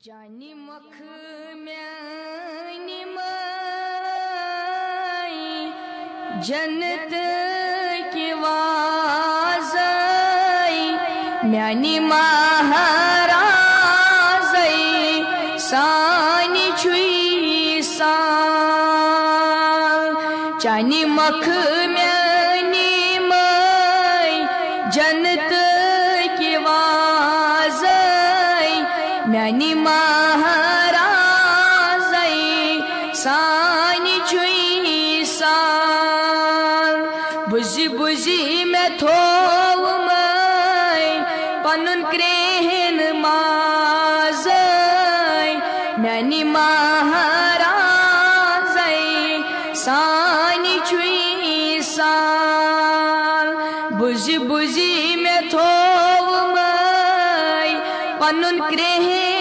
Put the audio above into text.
چانی مکھ میانی مائی جنت کی وازائی میانی مہرازائی سانی چھوئی سان چانی مکھ میانی مائی جنت کی وازائی میانی مہرازائی سانی چھوئی سان بزی بزی میں تھو مائی پنن کرہن مازائی میانی مہرازائی سانی چھوئی سان بزی بزی میں تھو مائی پنن کرہن